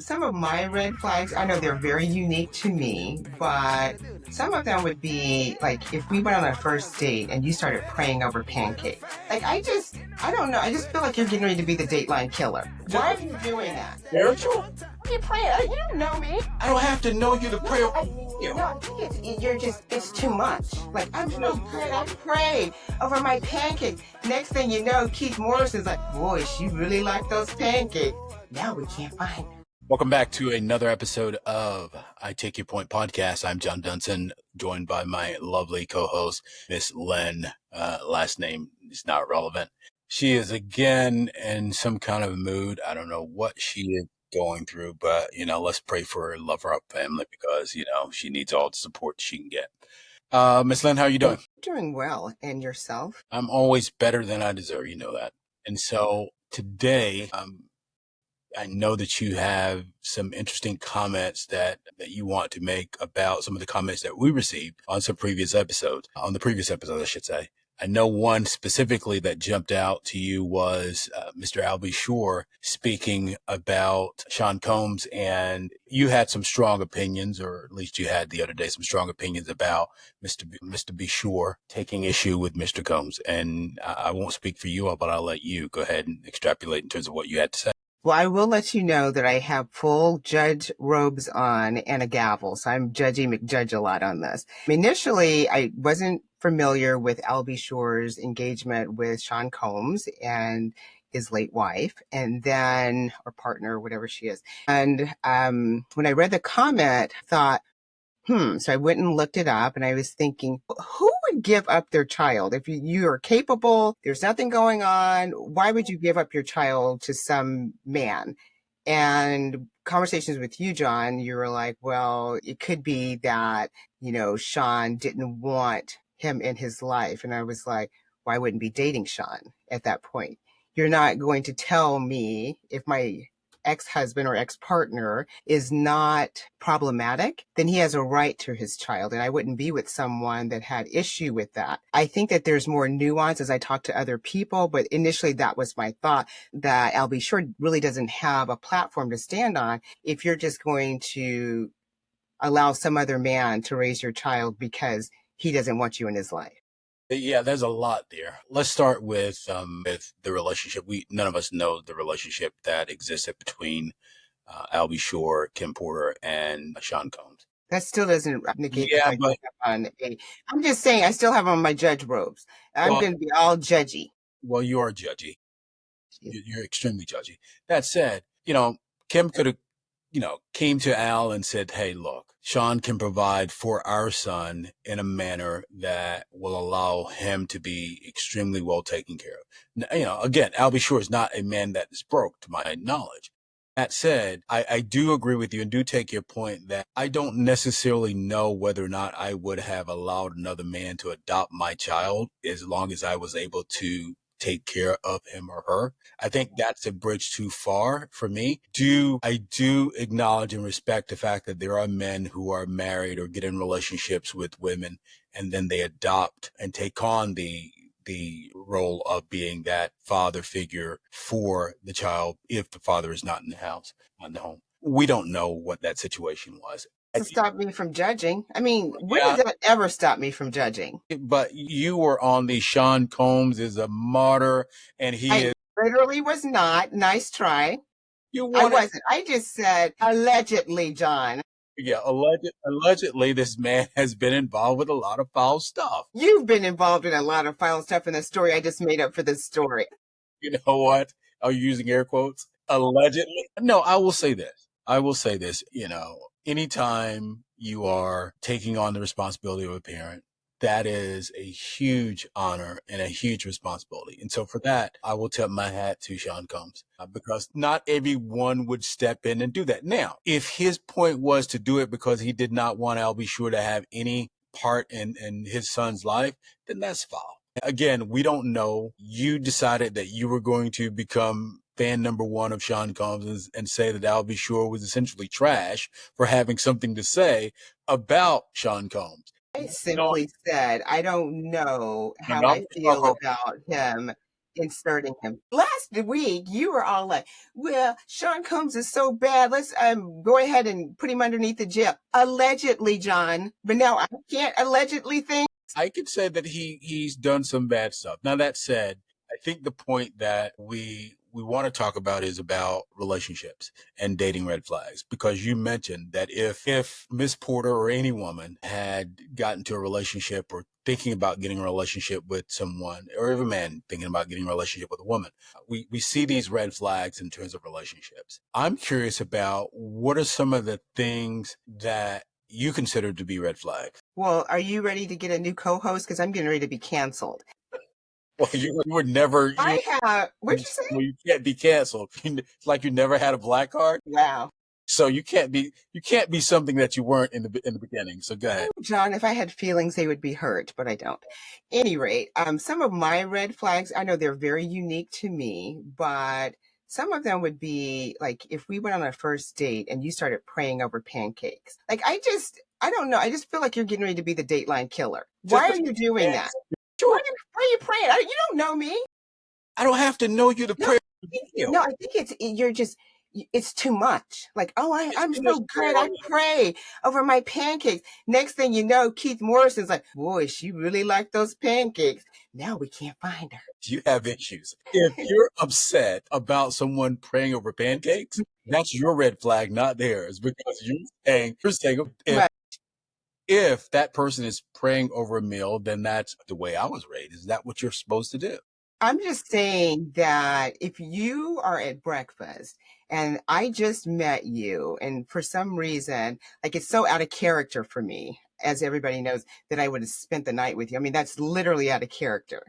Some of my red flags, I know they're very unique to me, but some of them would be like if we went on a first date and you started praying over Pancake. I don't know. I just feel like you're getting ready to be the Dateline killer. Why are you doing that? Spiritual? Why are you praying? You don't know me. I don't have to know you to pray. No, it's too much. Like, I'm so good. I prayed over my pancake. Next thing you know, Keith Morrison's like, boy, she really liked those pancakes. Now we can't find her. Welcome back to another episode of I Take Your Point podcast. I'm John Dunson, joined by my lovely co-host, Miss Lynn. Last name is not relevant. She is again in some kind of mood. I don't know what she is going through, but, let's pray for her, love her up family because, she needs all the support she can get. Miss Lynn, how are you doing? Doing well. And yourself? I'm always better than I deserve. You know that. And so today, I know that you have some interesting comments that you want to make about some of the comments that we received on the previous episode, I should say. I know one specifically that jumped out to you was Mr. Alby Shore speaking about Sean Combs, and you had some strong opinions, or at least you had the other day some strong opinions about Mr. B. Shore taking issue with Mr. Combs. And I won't speak for you, but I'll let you go ahead and extrapolate in terms of what you had to say. Well, I will let you know that I have full judge robes on and a gavel. So I'm judgy McJudge a lot on this. Initially, I wasn't familiar with Albie Shore's engagement with Sean Combs and his late wife, and then, or partner, whatever she is. And when I read the comment, I thought, so I went and looked it up, and I was thinking, who would give up their child? If you are capable, there's nothing going on, why would you give up your child to some man? And conversations with you, John, you were like, well, it could be that, Sean didn't want him in his life. And I was like, well, I wouldn't be dating Sean at that point. You're not going to tell me if my ex-husband or ex-partner is not problematic, then he has a right to his child. And I wouldn't be with someone that had issue with that. I think that there's more nuance as I talk to other people, but initially that was my thought, that Albie Shore really doesn't have a platform to stand on if you're just going to allow some other man to raise your child because he doesn't want you in his life. Yeah, there's a lot there. Let's start with the relationship. None of us know the relationship that existed between Albie Shore, Kim Porter, and Sean Combs. That still doesn't negate Yeah, the fact I'm just saying I still have on my judge robes. I'm going to be all judgy. Well, you are judgy. You're extremely judgy. That said, Kim could have, came to Al and said, hey, look, Sean can provide for our son in a manner that will allow him to be extremely well taken care of. Again, Albie Shore is not a man that is broke, to my knowledge. That said, I do agree with you and do take your point that I don't necessarily know whether or not I would have allowed another man to adopt my child as long as I was able to take care of him or her. I think that's a bridge too far for me. I do acknowledge and respect the fact that there are men who are married or get in relationships with women and then they adopt and take on the role of being that father figure for the child if the father is not in the house, not in the home. We don't know what that situation was. To stop me from judging. When did that ever stop me from judging? But you were on the Sean Combs is a martyr, and I literally was not. Nice try. I wasn't. I just said allegedly, John. Yeah, allegedly, this man has been involved with a lot of foul stuff. You've been involved in a lot of foul stuff in the story I just made up for this story. You know what? Are you using air quotes? Allegedly? No, I will say this, anytime you are taking on the responsibility of a parent, that is a huge honor and a huge responsibility. And so for that, I will tip my hat to Sean Combs because not everyone would step in and do that. Now, if his point was to do it because he did not want Albie Shore to have any part in his son's life, then that's foul. Again, we don't know. You decided that you were going to become fan number one of Sean Combs and say that Albie Shore was essentially trash for having something to say about Sean Combs. I simply said, I don't know how I feel about him inserting him. Last week, you were all like, well, Sean Combs is so bad. Let's go ahead and put him underneath the jail. Allegedly, John. But now I can't allegedly think. I could say that he's done some bad stuff. Now that said, I think the point that we want to talk about is about relationships and dating red flags, because you mentioned that if Miss Porter or any woman had gotten to a relationship or thinking about getting a relationship with someone, or if a man thinking about getting a relationship with a woman, we see these red flags in terms of relationships. I'm curious about what are some of the things that you consider to be red flags. Well, are you ready to get a new co-host? Because I'm getting ready to be canceled. Well, you would never. I have. What'd you say? Well, you can't be canceled. It's like you never had a black card. Wow. So you can't be something that you weren't in the beginning. So go ahead. John, if I had feelings, they would be hurt, but I don't. Any rate, some of my red flags, I know they're very unique to me, but some of them would be like if we went on a first date and you started praying over pancakes. Like I don't know. I just feel like you're getting ready to be the Dateline killer. Why are you doing that? Why are you praying? You don't know me. I don't have to know you to pray. No, I think it's too much. Like, oh, I'm so good. I pray over my pancakes. Next thing you know, Keith Morrison's like, boy, she really liked those pancakes. Now we can't find her. You have issues. If you're upset about someone praying over pancakes, that's your red flag, not theirs, because you're saying if that person is praying over a meal, then that's the way I was raised. Is that what you're supposed to do? I'm just saying that if you are at breakfast and I just met you, and for some reason, like it's so out of character for me, as everybody knows, that I would have spent the night with you. I mean, that's literally out of character.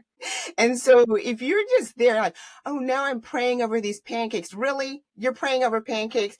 And so if you're just there like, oh, now I'm praying over these pancakes. Really? You're praying over pancakes?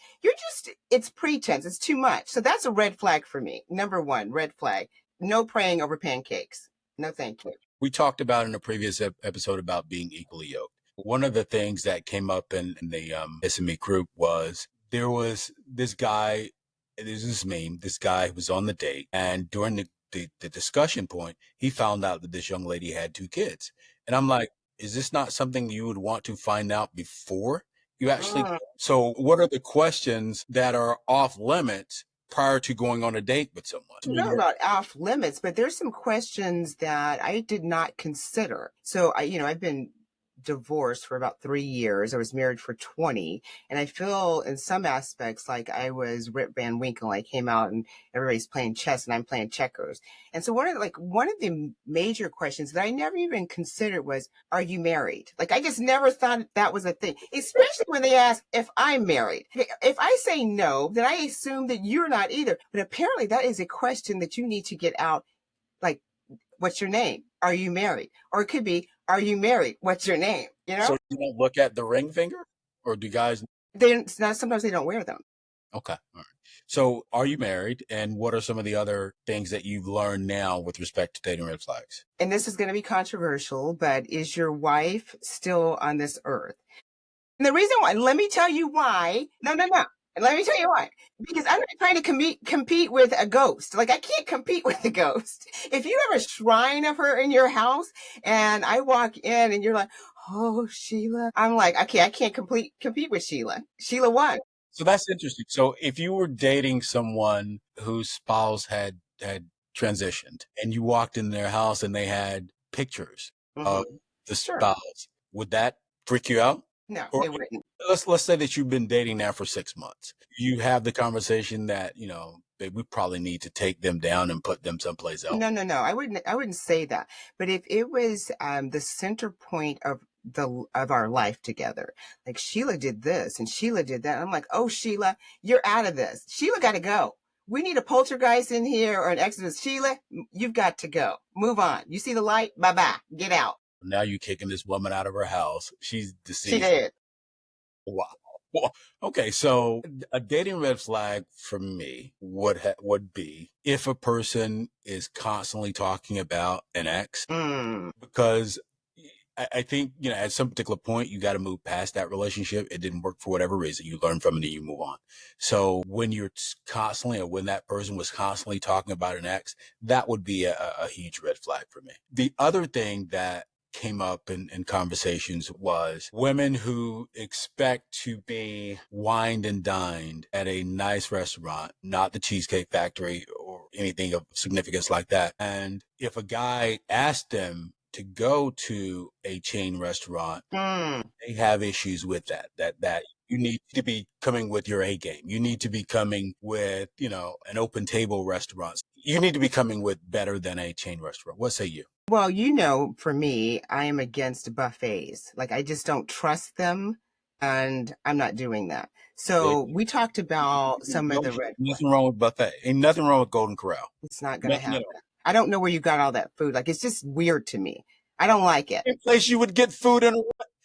It's pretense. It's too much. So that's a red flag for me. Number one, red flag. No praying over pancakes. No, thank you. We talked about in a previous episode about being equally yoked. One of the things that came up in the SME group was there was this guy, this guy was on the date, and during the discussion point, he found out that this young lady had 2 kids. And I'm like, is this not something you would want to find out before you actually? So what are the questions that are off limits prior to going on a date with someone? I don't know about off limits, but there's some questions that I did not consider. So I've been divorced for about 3 years. I was married for 20. And I feel in some aspects like I was Rip Van Winkle. I came out and everybody's playing chess and I'm playing checkers. And so one of the major questions that I never even considered was, are you married? Like I just never thought that was a thing, especially when they ask if I'm married. If I say no, then I assume that you're not either. But apparently that is a question that you need to get out. Like, what's your name? Are you married? Or it could be, are you married? What's your name? So you don't look at the ring finger, or do guys? Sometimes they don't wear them. Okay. All right. So are you married? And what are some of the other things that you've learned now with respect to dating red flags? And this is going to be controversial, but is your wife still on this earth? And the reason why, let me tell you why. No. Let me tell you why. Because I'm not trying to compete with a ghost. Like I can't compete with a ghost. If you have a shrine of her in your house and I walk in and you're like, oh, Sheila, I'm like, okay, I can't compete with Sheila. Sheila won. So that's interesting. So if you were dating someone whose spouse had transitioned and you walked in their house and they had pictures of the spouse, would that freak you out? No, Or it wouldn't. let's say that you've been dating now for 6 months. You have the conversation that, we probably need to take them down and put them someplace else. No. I wouldn't say that. But if it was the center point of our life together, like Sheila did this and Sheila did that, I'm like, oh, Sheila, you're out of this. Sheila got to go. We need a poltergeist in here or an exorcist. Sheila, you've got to go. Move on. You see the light? Bye-bye. Get out. Now you're kicking this woman out of her house. She's deceased. She did. Wow. Well, okay, so a dating red flag for me would be if a person is constantly talking about an ex, because I think, at some particular point, you got to move past that relationship. It didn't work for whatever reason. You learn from it and you move on. So when you're constantly, or when that person was constantly talking about an ex, that would be a huge red flag for me. The other thing that came up in conversations was women who expect to be wined and dined at a nice restaurant, not the Cheesecake Factory or anything of significance like that. And if a guy asked them to go to a chain restaurant, they have issues with that you need to be coming with your A game. You need to be coming with, an open table restaurant. You need to be coming with better than a chain restaurant. What say you? Well, for me, I am against buffets. Like, I just don't trust them, and I'm not doing that. So we talked about some of the red flags. Nothing wrong with buffet. Ain't nothing wrong with Golden Corral. It's not going to happen. I don't know where you got all that food. Like, it's just weird to me. I don't like it. A place you would get food in.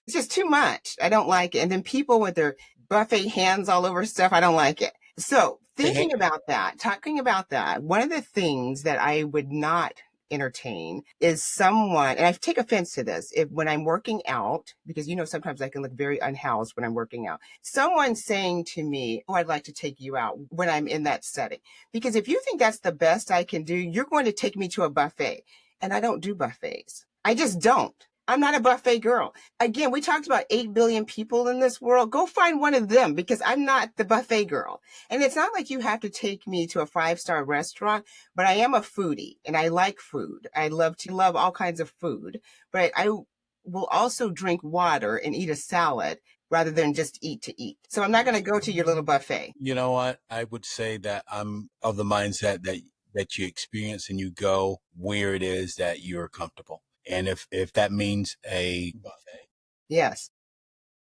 It's just too much. I don't like it. And then people with their buffet hands all over stuff, I don't like it. So talking about that, one of the things that I would not entertain is someone, and I take offense to this, if when I'm working out, because sometimes I can look very unhoused when I'm working out, someone saying to me, oh, I'd like to take you out when I'm in that setting. Because if you think that's the best I can do, you're going to take me to a buffet. And I don't do buffets. I just don't. I'm not a buffet girl. Again, we talked about 8 billion people in this world. Go find one of them, because I'm not the buffet girl. And it's not like you have to take me to a 5-star restaurant, but I am a foodie and I like food. I love all kinds of food, but I will also drink water and eat a salad rather than just eat to eat. So I'm not going to go to your little buffet. You know what? I would say that I'm of the mindset that you experience and you go where it is that you're comfortable. And if that means a buffet, yes,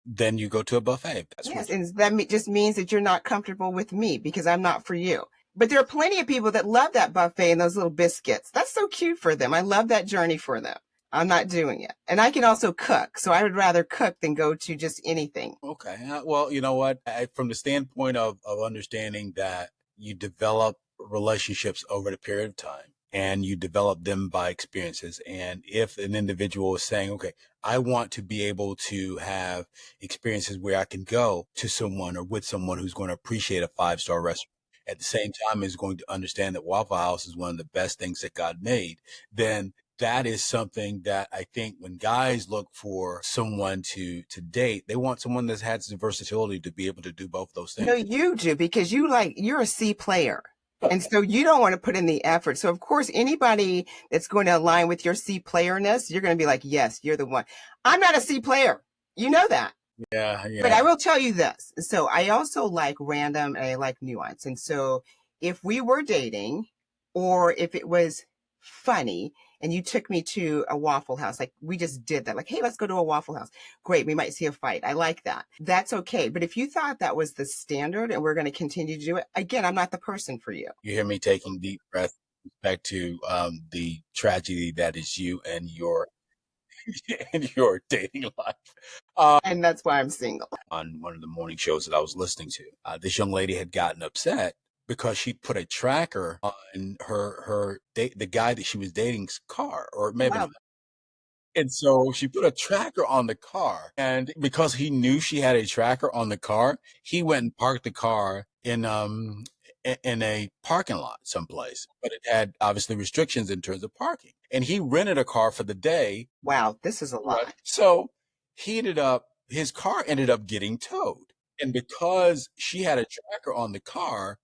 then you go to a buffet. And that just means that you're not comfortable with me because I'm not for you. But there are plenty of people that love that buffet and those little biscuits. That's so cute for them. I love that journey for them. I'm not doing it. And I can also cook. So I would rather cook than go to just anything. Okay. Well, you know what? From the standpoint of understanding that you develop relationships over the period of time, and you develop them by experiences. And if an individual is saying, okay, I want to be able to have experiences where I can go to someone or with someone who's going to appreciate a 5-star restaurant, at the same time is going to understand that Waffle House is one of the best things that God made, then that is something that I think when guys look for someone to date, they want someone that has the versatility to be able to do both those things. No, you do, because you're a C player. And so you don't want to put in the effort. So of course, anybody that's going to align with your C playerness, you're going to be like, yes, you're the one. I'm not a C player. You know that. Yeah. But I will tell you this. So I also like random and I like nuance. And so if we were dating, or if it was funny and you took me to a Waffle House, like we just did that, like, hey, let's go to a Waffle House. Great. We might see a fight. I like that. That's okay. But if you thought that was the standard and we're going to continue to do it, again, I'm not the person for you. You hear me taking deep breaths back to the tragedy that is you and your dating life. And that's why I'm single. On one of the morning shows that I was listening to, this young lady had gotten upset because she put a tracker on the guy that she was dating's car, or maybe not. And so she put a tracker on the car, and because he knew she had a tracker on the car, he went and parked the car in a parking lot someplace, but it had obviously restrictions in terms of parking. And he rented a car for the day. Wow, this is a lot. So his car ended up getting towed. And because she had a tracker on the car,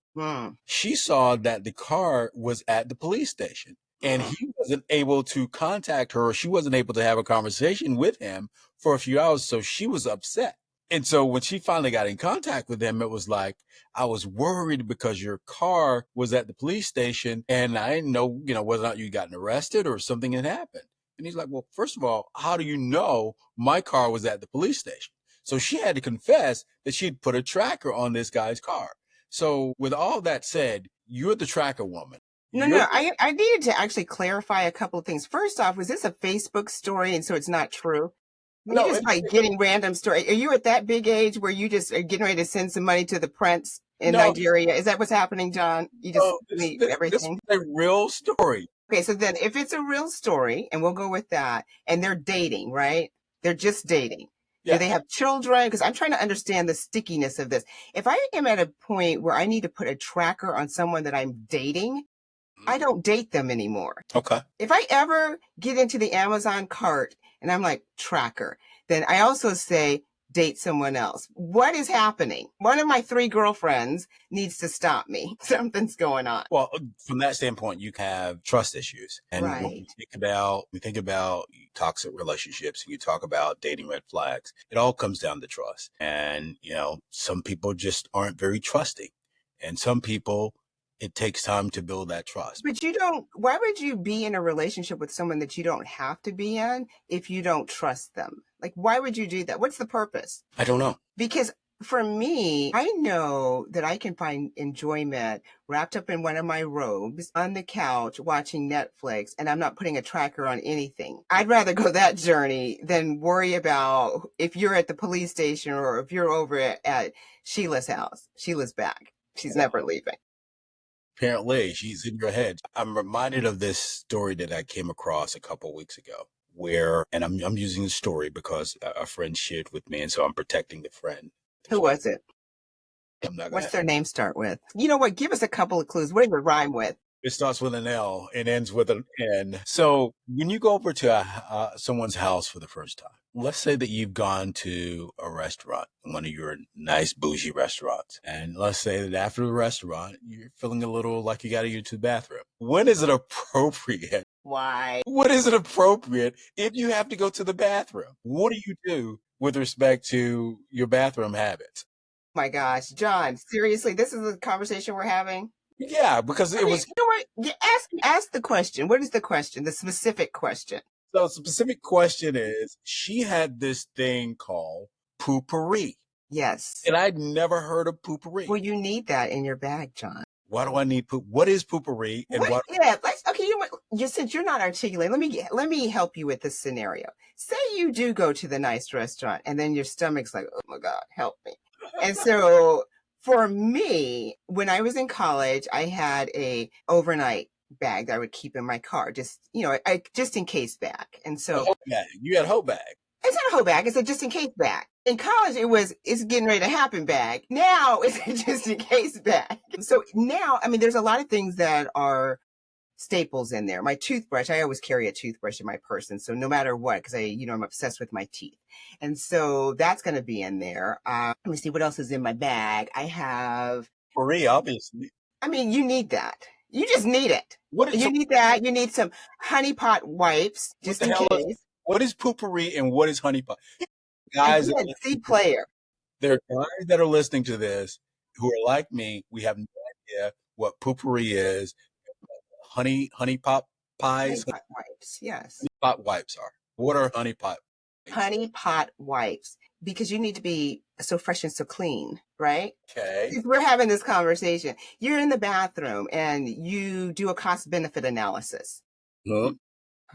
she saw that the car was at the police station. And he wasn't able to contact her. She wasn't able to have a conversation with him for a few hours. So she was upset. And so when she finally got in contact with him, it was like, I was worried because your car was at the police station and I didn't know, whether or not you gotten arrested or something had happened. And he's like, well, first of all, how do you know my car was at the police station? So she had to confess that she'd put a tracker on this guy's car. So with all that said, you're the tracker woman. No, I needed to actually clarify a couple of things. First off, was this a Facebook story and so it's not true? No, you're just like getting random story. Are you at that big age where you just are getting ready to send some money to the prince in Nigeria? Is that what's happening, John? You just need everything. This is a real story. Okay, so then if it's a real story, and we'll go with that, and they're dating, right? They're just dating. Yeah. Do they have children? Because I'm trying to understand the stickiness of this. If I am at a point where I need to put a tracker on someone that I'm dating, I don't date them anymore. Okay. If I ever get into the Amazon cart and I'm like, tracker, then I also say, date someone else. What is happening? One of my 3 girlfriends needs to stop me. Something's going on. Well, from that standpoint, you have trust issues. And when Right. we think about toxic relationships and you talk about dating red flags, it all comes down to trust. And, some people just aren't very trusting. And some people, it takes time to build that trust. But why would you be in a relationship with someone that you don't have to be in if you don't trust them? Like, why would you do that? What's the purpose? I don't know. Because for me, I know that I can find enjoyment wrapped up in one of my robes on the couch watching Netflix, and I'm not putting a tracker on anything. I'd rather go that journey than worry about if you're at the police station or if you're over at Sheila's house. Sheila's back. She's never leaving. Apparently, she's in your head. I'm reminded of this story that I came across a couple weeks ago and I'm using the story because a friend shared with me, and so I'm protecting the friend. Who was it? I'm not What's their name start with? You know what? Give us a couple of clues. What does it rhyme with? It starts with an L and ends with an N. So when you go over to someone's house for the first time, let's say that you've gone to a restaurant, one of your nice bougie restaurants, and let's say that after the restaurant, you're feeling a little like you got to use the bathroom. When is it appropriate? Why? When is it appropriate if you have to go to the bathroom? What do you do with respect to your bathroom habits? My gosh, John, seriously, this is the conversation we're having? Yeah, because it was. You know what? Ask the question. What is the question? The specific question. So the specific question is, she had this thing called poopery. Yes. And I'd never heard of poopery. Well, you need that in your bag, John. Why do I need poop? What is poopery? And what? Yeah, okay. You know what? Since you're not articulate, let me help you with this scenario. Say you do go to the nice restaurant, and then your stomach's like, oh my God, help me. And so for me, when I was in college, I had a overnight bag that I would keep in my car, just just in case bag. And so You had a whole bag. it's not a whole bag; it's a just in case bag. In college, it's getting ready to happen bag. Now it's a just in case bag. So now, I mean, there's a lot of things that are staples in there. My toothbrush, I always carry a toothbrush in my purse. And so no matter what, because I'm obsessed with my teeth. And so that's going to be in there. Let me see what else is in my bag. I have. Poopery, obviously. I mean, you need that. You just need it. You need that. You need some honey pot wipes, just in case. What is poopery and what is honey pot? Guys, C player. There are guys that are listening to this who are like me. We have no idea what poopery is. Honey pot pies. Honey pot wipes, yes. Honey pot wipes are. What are honey pot? Honey pot wipes, because you need to be so fresh and so clean, right? Okay. We're having this conversation. You're in the bathroom and you do a cost benefit analysis. Huh?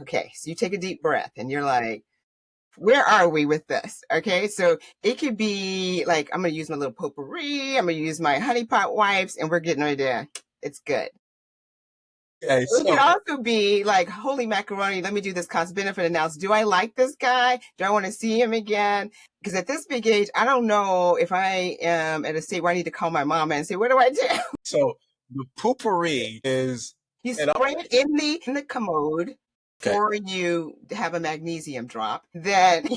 Okay, so you take a deep breath and you're like, where are we with this? Okay, so it could be like, I'm going to use my little potpourri, I'm going to use my honey pot wipes, and we're getting ready to, it's good. Okay, it could also be like, holy macaroni, let me do this cost benefit analysis. Do I like this guy? Do I want to see him again? Because at this big age, I don't know if I am at a state where I need to call my mama and say, what do I do? So the poopery is you spray it in the commode before you have a magnesium drop. Then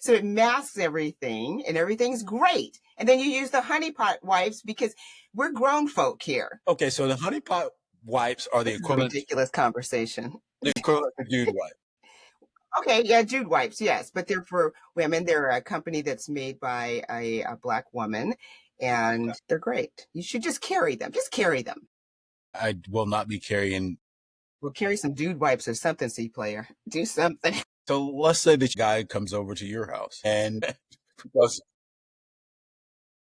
so it masks everything and everything's great. And then you use the honey pot wipes because we're grown folk here. Okay, so the honey pot wipes are the equivalent. Ridiculous conversation. The equivalent of Jude wipe. Okay, yeah, Jude wipes, yes, but they're for women. They're a company that's made by a Black woman, and they're great. You should just carry them. Just carry them. I will not be carrying. We'll carry some Jude wipes or something, C player. Do something. So let's say this guy comes over to your house and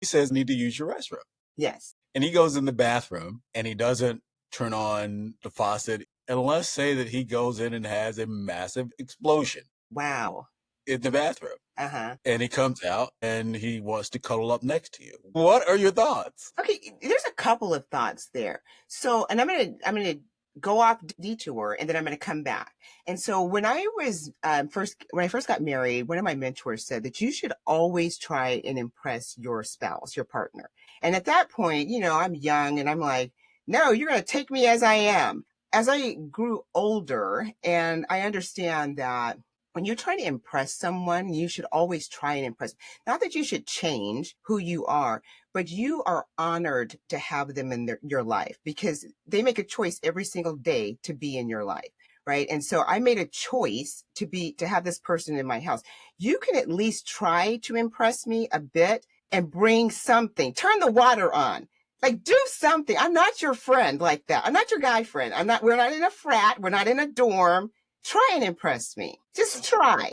he says, need to use your restroom. Yes. And he goes in the bathroom and he doesn't turn on the faucet. And let's say that he goes in and has a massive explosion. Wow. In the bathroom. Uh-huh. And he comes out and he wants to cuddle up next to you. What are your thoughts? Okay, there's a couple of thoughts there. So, and I'm gonna go off detour and then I'm gonna come back. And so when I was when I first got married, one of my mentors said that you should always try and impress your spouse, your partner. And at that point, I'm young and I'm like, No, you're going to take me as I am. As I grew older, and I understand that when you're trying to impress someone, you should always try and impress. Not that you should change who you are, but you are honored to have them in your life because they make a choice every single day to be in your life. Right. And so I made a choice to have this person in my house. You can at least try to impress me a bit and bring something, turn the water on. Like, do something. I'm not your friend like that. I'm not your guy friend. We're not in a frat. We're not in a dorm. Try and impress me. Just try.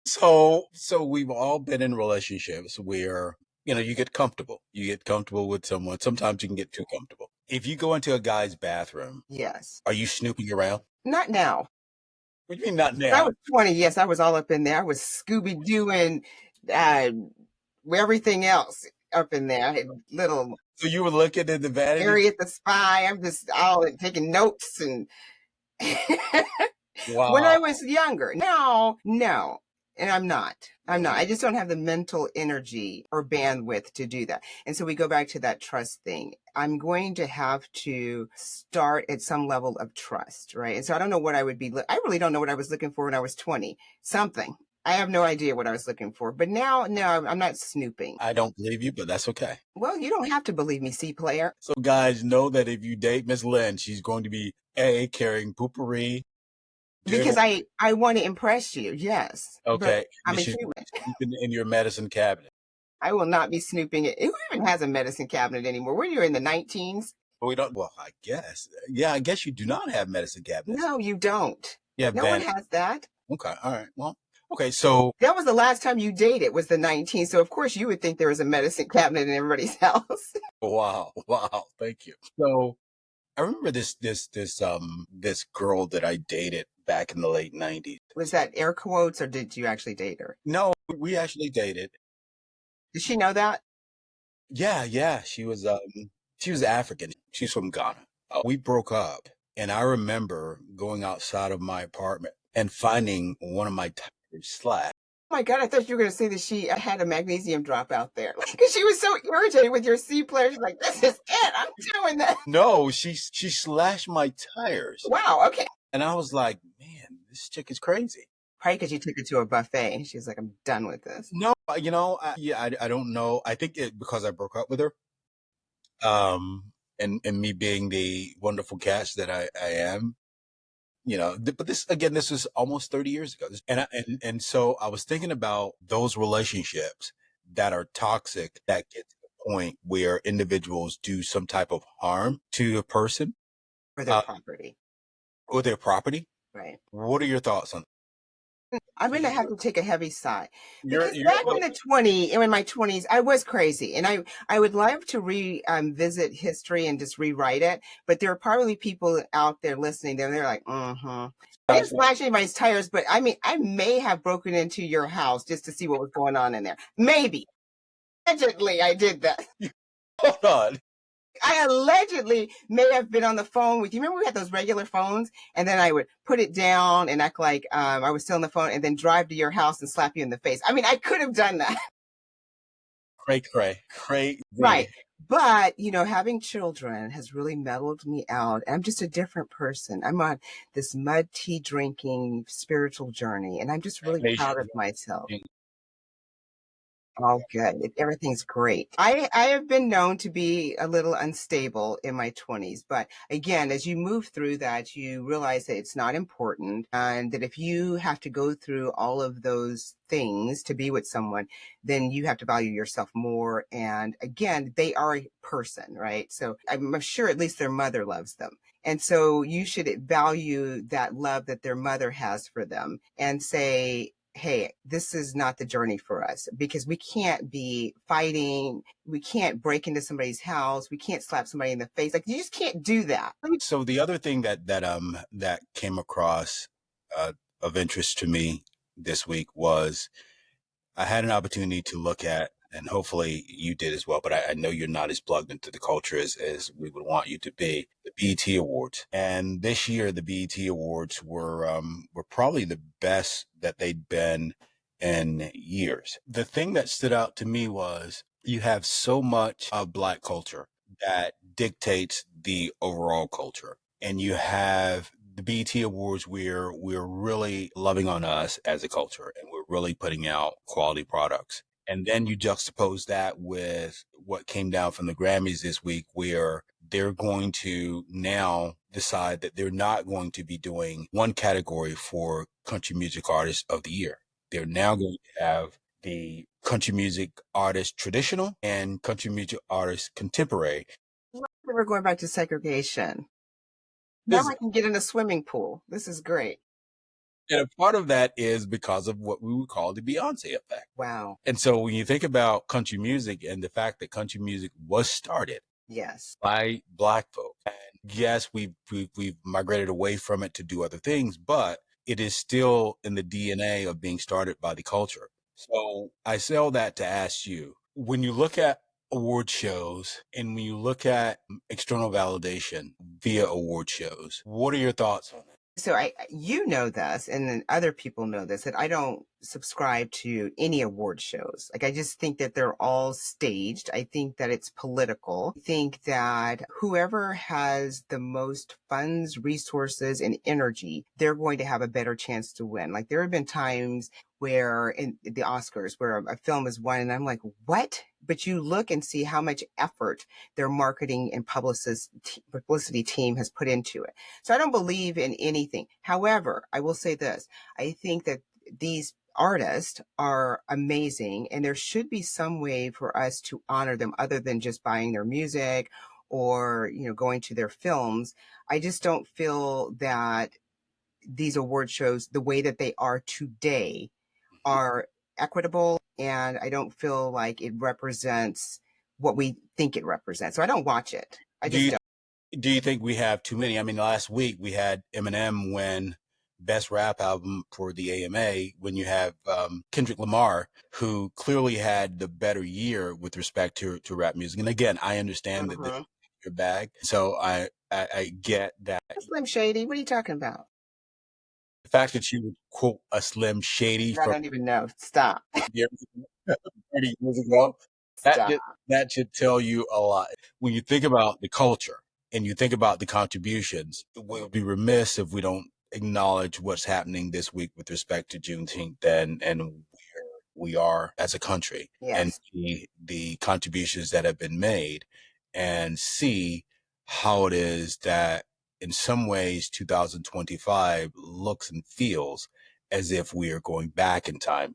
So we've all been in relationships where, you get comfortable. You get comfortable with someone. Sometimes you can get too comfortable. If you go into a guy's bathroom, Yes. are you snooping around? Not now. What do you mean not When I now? was 20, yes, I was all up in there. I was Scooby-Doo and uh, everything else up in there. I had little So you were looking at the vanity? Harriet the Spy. I'm just all taking notes and when I Wow. was younger. Now, no. And I'm not. I'm not. I just don't have the mental energy or bandwidth to do that. And so we go back to that trust thing. I'm going to have to start at some level of trust, right? And so I don't know what I would be. I really don't know what I was looking for when I was 20. Something. I have no idea what I was looking for. But now, no, I'm not snooping. I don't believe you, but that's okay. Well, you don't have to believe me, C player. So guys, know that if you date Miss Lynn, she's going to be carrying poopery. Because I want to impress you, yes. But Okay, I'm a she's human. sleeping in your medicine cabinet. I will not be snooping it. Who even has a medicine cabinet anymore? Were you in the 19s? But we don't. Well, I guess. Yeah, I guess you do not have medicine cabinets. No, you don't. You have No one has that. Okay, all right. Well, okay. So That was the last time you dated was the 19th. So of course you would think there was a medicine cabinet in everybody's house. wow, thank you. So I remember this girl that I dated back in the late '90s. Was that air quotes or did you actually date her? No, we actually dated. Did she know that? Yeah. She was African. She's from Ghana. We broke up, and I remember going outside of my apartment and finding one of my tires slashed. Oh my God, I thought you were going to say that she had a magnesium drop out there. Because she was so irritated with your C player. She's like, this is it. I'm doing that. No, she slashed my tires. Wow, okay. And I was like, man, this chick is crazy. Probably because you took her to a buffet and she was like, I'm done with this. No, I don't know. I think because I broke up with her, and me being the wonderful catch that I am, but this was almost 30 years ago. And so I was thinking about those relationships that are toxic that get to the point where individuals do some type of harm to a person For their property. or their property. Right. What are your thoughts on I'm going to have to take a heavy sigh because you're back in my 20s, I was crazy and I would love to visit history and just rewrite it. But there are probably people out there listening there and they're like, I didn't slash anybody's tires, but I mean, I may have broken into your house just to see what was going on in there. Maybe. Allegedly, I did that. Hold on. I allegedly may have been on the phone with you. Remember we had those regular phones and then I would put it down and act like I was still on the phone and then drive to your house and slap you in the face. I mean, I could have done that. Cray. Right. But, having children has really mellowed me out. I'm just a different person. I'm on this mud tea drinking spiritual journey and I'm just really proud of myself. All good. Everything's great. I have been known to be a little unstable in my 20s, but again, as you move through that, you realize that it's not important and that if you have to go through all of those things to be with someone, then you have to value yourself more. And again, they are a person, right? So I'm sure at least their mother loves them. And so you should value that love that their mother has for them and say, hey, this is not the journey for us because we can't be fighting. We can't break into somebody's house. We can't slap somebody in the face. Like you just can't do that. So the other thing that came across of interest to me this week was I had an opportunity to look at, and hopefully you did as well, but I know you're not as plugged into the culture as we would want you to be, the BET Awards. And this year, the BET Awards were probably the best that they'd been in years. The thing that stood out to me was you have so much of Black culture that dictates the overall culture. And you have the BET Awards where we're really loving on us as a culture and we're really putting out quality products. And then you juxtapose that with what came down from the Grammys this week, where they're going to now decide that they're not going to be doing one category for country music artist of the year. They're now going to have the country music artist traditional and country music artist contemporary. We're going back to segregation. Now This, I can get in a swimming pool. This is great. and a part of that is because of what we would call the Beyonce effect. Wow. And so when you think about country music and the fact that country music was started Yes. by Black folk, and yes, we've migrated away from it to do other things, but it is still in the DNA of being started by the culture. So I say all that to ask you, when you look at award shows and when you look at external validation via award shows, what are your thoughts on it? So you know this, and then other people know this, that I don't subscribe to any award shows. Like, I just think that they're all staged. I think that it's political. I think that whoever has the most funds, resources, and energy, they're going to have a better chance to win. Like, there have been times where in the Oscars, where a film is won, and I'm like, what? But you look and see how much effort their marketing and publicity team has put into it. So I don't believe in anything. However, I will say this. I think that these artists are amazing, and there should be some way for us to honor them other than just buying their music or, going to their films. I just don't feel that these award shows, the way that they are today, are equitable, and I don't feel like it represents what we think it represents. So I don't watch it. I Do just you don't. do you think we have too many? I mean, last week we had Eminem win Best Rap Album for the AMA when you have Kendrick Lamar, who clearly had the better year with respect to rap music. And again, I understand that this Mhm. is your bag. So I get that. Slim Shady, what are you talking about? The fact that you would quote a Slim Shady I from don't even know. Stop. years ago, 30 years ago, that, Stop. that should tell you a lot. When you think about the culture and you think about the contributions, we would be remiss if we don't acknowledge what's happening this week with respect to Juneteenth and where we are as a country and Yes. the contributions that have been made and see how it is that in some ways 2025 looks and feels as if we are going back in time.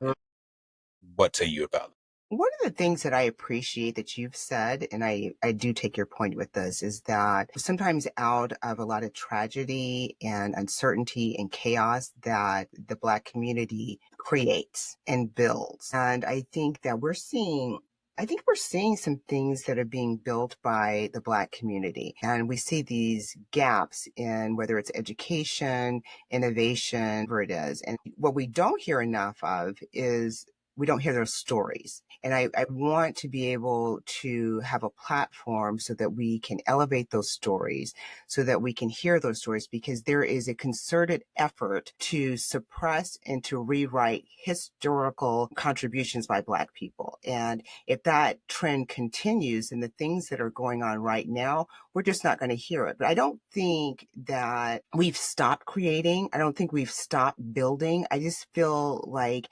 What say you about it? One of the things that I appreciate that you've said, and I do take your point with this, is that sometimes out of a lot of tragedy and uncertainty and chaos that the Black community creates and builds. And I think we're seeing some things that are being built by the Black community. And we see these gaps in whether it's education, innovation, whatever it is. And what we don't hear enough of is we don't hear those stories. And I want to be able to have a platform so that we can elevate those stories, so that we can hear those stories, because there is a concerted effort to suppress and to rewrite historical contributions by Black people. And if that trend continues and the things that are going on right now, we're just not going to hear it. But I don't think that we've stopped creating. I don't think we've stopped building. I just feel like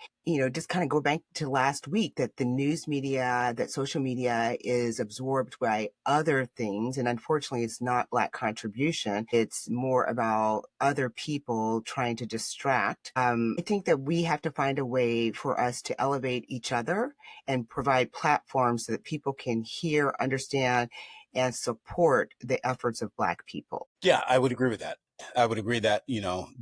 just kind of go back to last week, that the news media, that social media is absorbed by other things. And unfortunately, it's not Black contribution. It's more about other people trying to distract. I think that we have to find a way for us to elevate each other and provide platforms so that people can hear, understand, and support the efforts of Black people. Yeah, I would agree with that. I would agree that,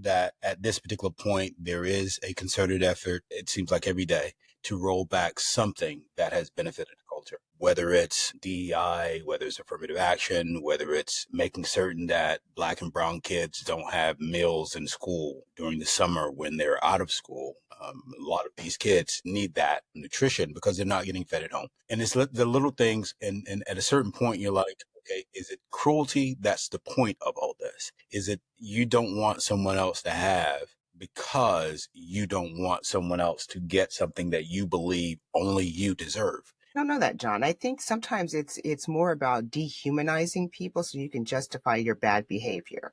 that at this particular point, there is a concerted effort, it seems like every day, to roll back something that has benefited the culture, whether it's DEI, whether it's affirmative action, whether it's making certain that Black and brown kids don't have meals in school during the summer when they're out of school. A lot of these kids need that nutrition because they're not getting fed at home. And it's the little things. And at a certain point, you're like, okay, is it cruelty? That's the point of all this. Is it you don't want someone else to have because you don't want someone else to get something that you believe only you deserve? I don't know that, John. I think sometimes it's more about dehumanizing people so you can justify your bad behavior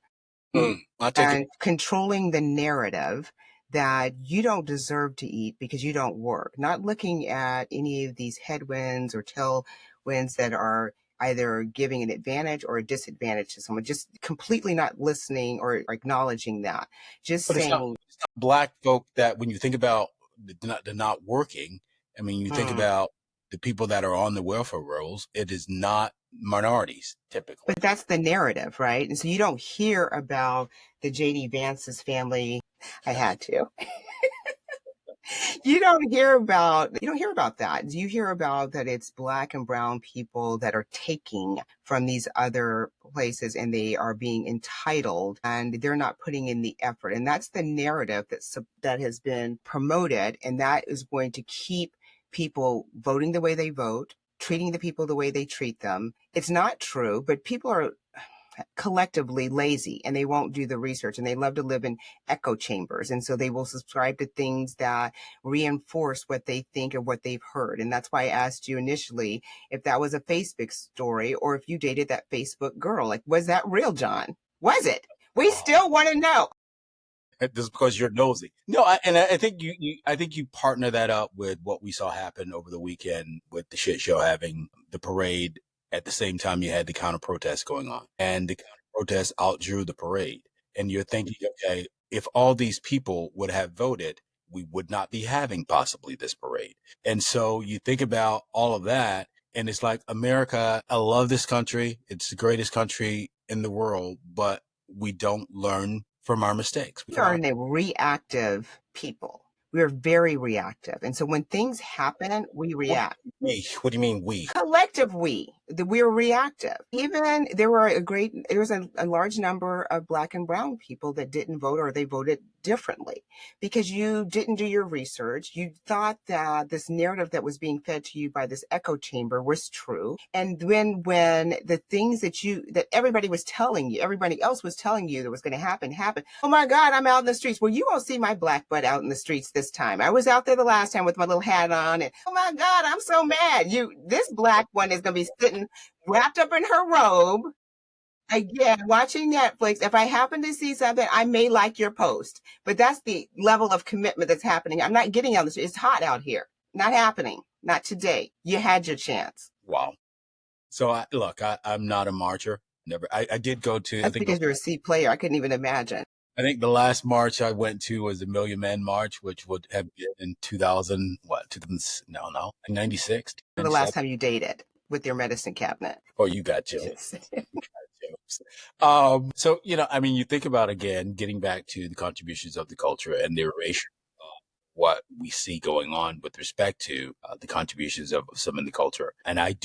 I take it. and controlling the narrative that you don't deserve to eat because you don't work, not looking at any of these headwinds or tailwinds that are either giving an advantage or a disadvantage to someone, just completely not listening or acknowledging that. Just But saying, it's not black folk that when you think about the not working, I mean, you think mm. about the people that are on the welfare rolls, it is not minorities typically. But that's the narrative, right? And so you don't hear about the JD Vance's family. I had to. You don't hear about that. You hear about that it's black and brown people that are taking from these other places and they are being entitled and they're not putting in the effort. And that's the narrative that has been promoted, and that is going to keep people voting the way they vote, treating the people the way they treat them. It's not true, but people are collectively lazy and they won't do the research, and they love to live in echo chambers, and so they will subscribe to things that reinforce what they think or what they've heard. And that's why I asked you initially if that was a Facebook story or if you dated that Facebook girl. Like, was that real, John? Was it? We still want to know. Just because you're nosy. No, I think I think you partner that up with what we saw happen over the weekend with the shit show having the parade at the same time you had the counter protest going on, and the counter protest outdrew the parade. And you're thinking, okay, if all these people would have voted, we would not be having possibly this parade. And so you think about all of that, and it's like, America, I love this country. It's the greatest country in the world, but we don't learn from our mistakes. We are a reactive people. We're very reactive. And so when things happen, we react. What do you mean we? Collective we. We're reactive. Even there was a large number of black and brown people that didn't vote, or they voted differently because you didn't do your research. You thought that this narrative that was being fed to you by this echo chamber was true. And then when the things that everybody else was telling you that was going to happen. Oh my God, I'm out in the streets. Well, you won't see my black butt out in the streets this time. I was out there the last time with my little hat on, and oh my God, I'm so mad. This black one is going to be sitting wrapped up in her robe, again, watching Netflix. If I happen to see something, I may like your post, but that's the level of commitment that's happening. I'm not getting on the street. It's hot out here. Not happening. Not today. You had your chance. Wow. So I'm not a marcher. Never. I did go to. That's because you're a C player. I couldn't even imagine. I think the last march I went to was the Million Man March, which would have been in 2000. What? 2000, no, 96. The last time you dated with your medicine cabinet. Oh, you got jokes. So, I mean, you think about, again, getting back to the contributions of the culture and the erasure of what we see going on with respect to the contributions of some in the culture. And I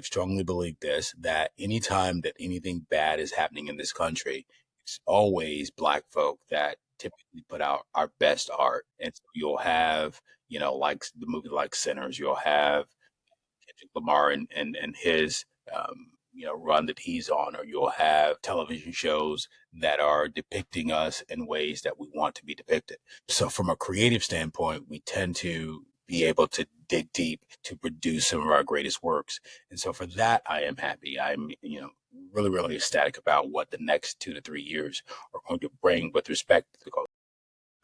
strongly believe this, that anytime that anything bad is happening in this country, it's always black folk that typically put out our best art. And so you'll have, like the movie like Sinners, you'll have Kendrick Lamar and his run that he's on, or you'll have television shows that are depicting us in ways that we want to be depicted. So from a creative standpoint, we tend to be able to dig deep to produce some of our greatest works. And so for that, I am happy. I'm, really, really ecstatic about what the next 2 to 3 years are going to bring with respect to the culture.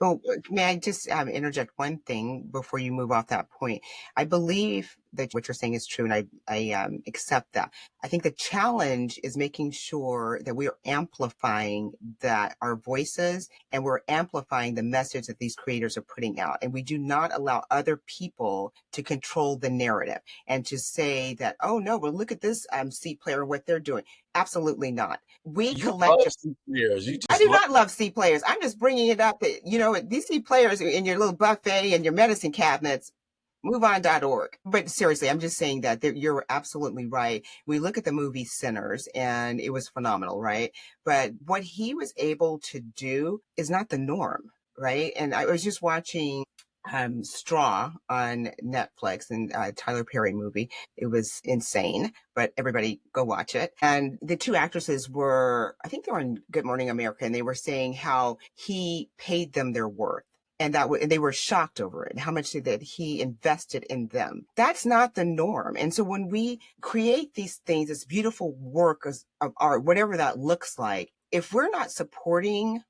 Oh, may I just interject one thing before you move off that point? I believe that what you're saying is true, and I accept that. I think the challenge is making sure that we are amplifying our voices, and we're amplifying the message that these creators are putting out. And we do not allow other people to control the narrative and to say that, oh no, well look at this C player, what they're doing. Absolutely not. We collectively. I do not love C players. I'm just bringing it up that, these C players in your little buffet and your medicine cabinets, moveon.org. But seriously, I'm just saying that you're absolutely right. We look at the movie Sinners and it was phenomenal, right? But what he was able to do is not the norm, right? And I was just watching Straw on Netflix, and Tyler Perry movie. It was insane, but everybody go watch it. And the two actresses I think they were on Good Morning America, and they were saying how he paid them their worth. And and they were shocked over it, how much that he invested in them. That's not the norm. And so when we create these things, this beautiful work of art, whatever that looks like, if we're not supporting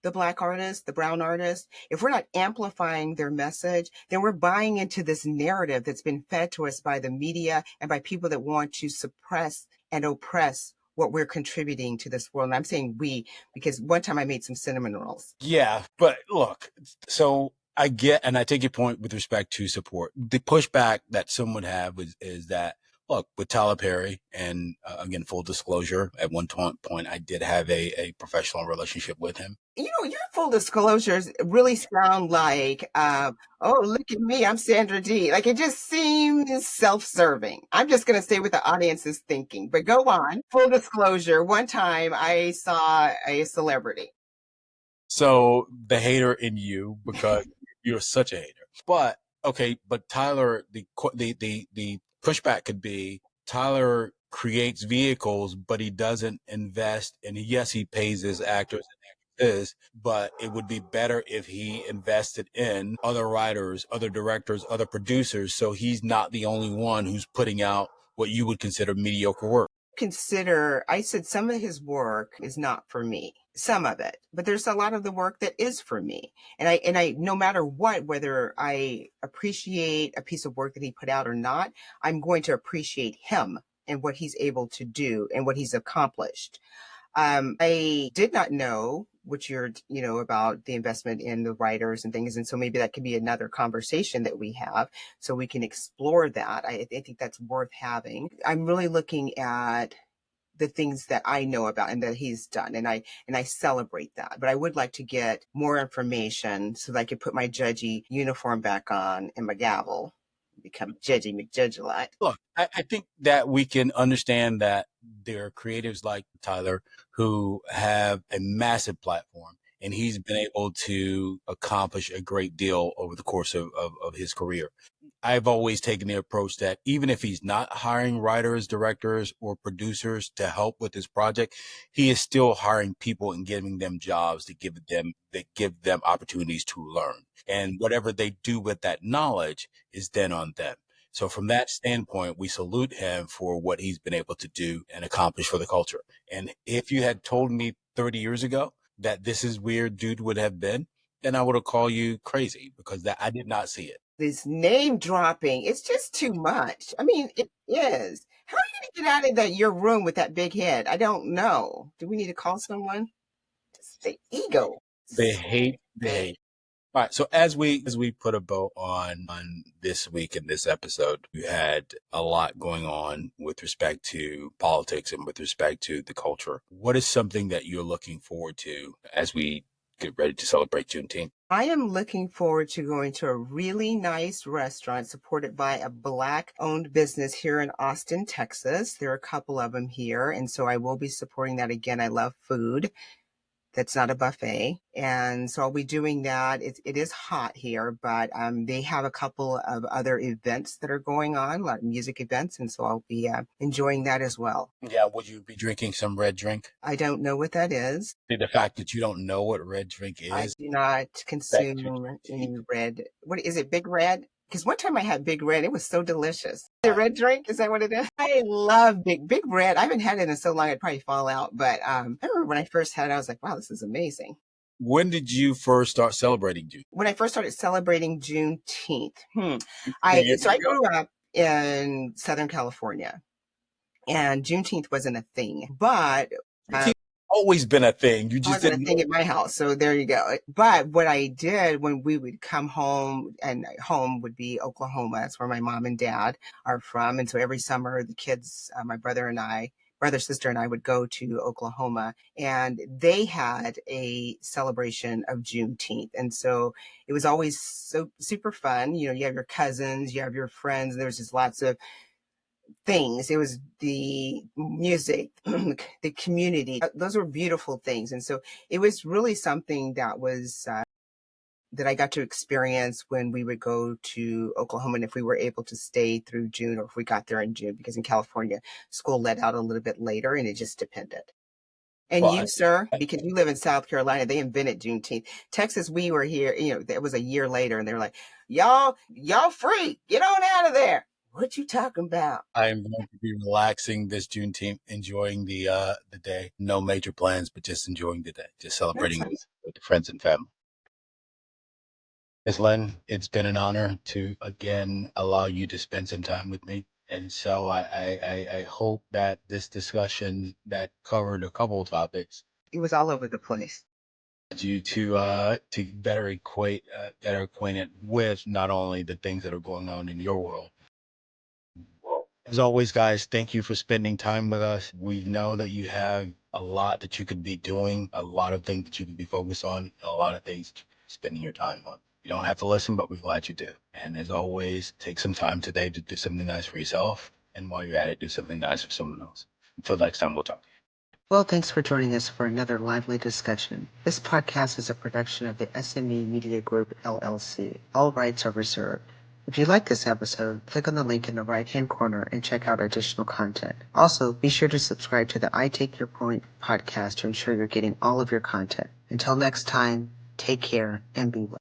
the Black artists, the brown artists, if we're not amplifying their message, then we're buying into this narrative that's been fed to us by the media and by people that want to suppress and oppress what we're contributing to this world. And I'm saying we, because one time I made some cinnamon rolls. Yeah, but look, so I get, and I take your point with respect to support. The pushback that some would have is that, look, with Tyler Perry, and again, full disclosure, at one point I did have a professional relationship with him. You know, your full disclosures really sound like, oh, look at me, I'm Sandra D. Like it just seems self-serving. I'm just going to say what the audience is thinking, but go on. Full disclosure, one time I saw a celebrity. So the hater in you, because you're such a hater. But okay, but Tyler, the pushback could be Tyler creates vehicles, but he doesn't invest. And yes, he pays his actors and actresses, but it would be better if he invested in other writers, other directors, other producers, so he's not the only one who's putting out what you would consider mediocre work. I said some of his work is not for me, some of it, but there's a lot of the work that is for me. And I, no matter what, whether I appreciate a piece of work that he put out or not, I'm going to appreciate him and what he's able to do and what he's accomplished. I did not know what about the investment in the writers and things. And so maybe that could be another conversation that we have so we can explore that. I think that's worth having. I'm really looking at the things that I know about and that he's done. And I celebrate that, but I would like to get more information so that I could put my judgy uniform back on and my gavel, become Judgy McJudge a lot. Look, I think that we can understand that there are creatives like Tyler who have a massive platform, and he's been able to accomplish a great deal over the course of his career. I've always taken the approach that even if he's not hiring writers, directors, or producers to help with his project, he is still hiring people and giving them jobs that give them opportunities to learn. And whatever they do with that knowledge is then on them. So from that standpoint, we salute him for what he's been able to do and accomplish for the culture. And if you had told me 30 years ago that this is where dude would have been, then I would have called you crazy because I did not see it. This name dropping, it's just too much. I mean, it is. How are you going to get out of your room with that big head? I don't know. Do we need to call someone? Just the ego. They hate. All right. So as we put a bow on this week in this episode, we had a lot going on with respect to politics and with respect to the culture. What is something that you're looking forward to as we get ready to celebrate Juneteenth? I am looking forward to going to a really nice restaurant supported by a Black-owned business here in Austin, Texas. There are a couple of them here, and so I will be supporting that again. I love food. That's not a buffet. And so I'll be doing that. It is hot here, but they have a couple of other events that are going on, a lot of music events. And so I'll be enjoying that as well. Yeah. Would you be drinking some red drink? I don't know what that is. The fact that you don't know what red drink I is. do not consume any red. What is it, Big Red? Because one time I had Big Red. It was so delicious. The red drink, is that what it is? I love Big Red. I haven't had it in so long I'd probably fall out. But I remember when I first had it, I was like, wow, this is amazing. When did you first start celebrating Juneteenth? When I first started celebrating Juneteenth, I grew up in Southern California, and Juneteenth wasn't a thing, but Always been a thing. You just wasn't a thing at my house. So there you go. But what I did when we would come home, and home would be Oklahoma. That's where my mom and dad are from. And so every summer, the kids, my brother, sister, and I would go to Oklahoma, and they had a celebration of Juneteenth. And so it was always so super fun. You know, you have your cousins, you have your friends. There's just lots of things. It was the music, the community. Those were beautiful things. And so it was really something that was that I got to experience when we would go to Oklahoma, and if we were able to stay through June, or if we got there in June, because in California, school let out a little bit later, and it just depended. And Well, you, sir, because you live in South Carolina, they invented Juneteenth. Texas, we were here, that was a year later, and they're like, y'all free, get on out of there. What you talking about? I am going to be relaxing this Juneteenth, enjoying the day. No major plans, but just enjoying the day, just That's celebrating nice. with the friends and family. Ms. Lynn, it's been an honor to again allow you to spend some time with me. And so I hope that this discussion that covered a couple of topics It was all over the place. you to better acquainted with not only the things that are going on in your world. As always, guys, thank you for spending time with us. We know that you have a lot that you could be doing, a lot of things that you could be focused on, a lot of things that you could be spending your time on. You don't have to listen, but we're glad you do. And as always, take some time today to do something nice for yourself. And while you're at it, do something nice for someone else. Until next time, we'll talk. Well, thanks for joining us for another lively discussion. This podcast is a production of the SME Media Group, LLC. All rights are reserved. If you like this episode, click on the link in the right-hand corner and check out additional content. Also, be sure to subscribe to the I Take Your Point podcast to ensure you're getting all of your content. Until next time, take care and be well.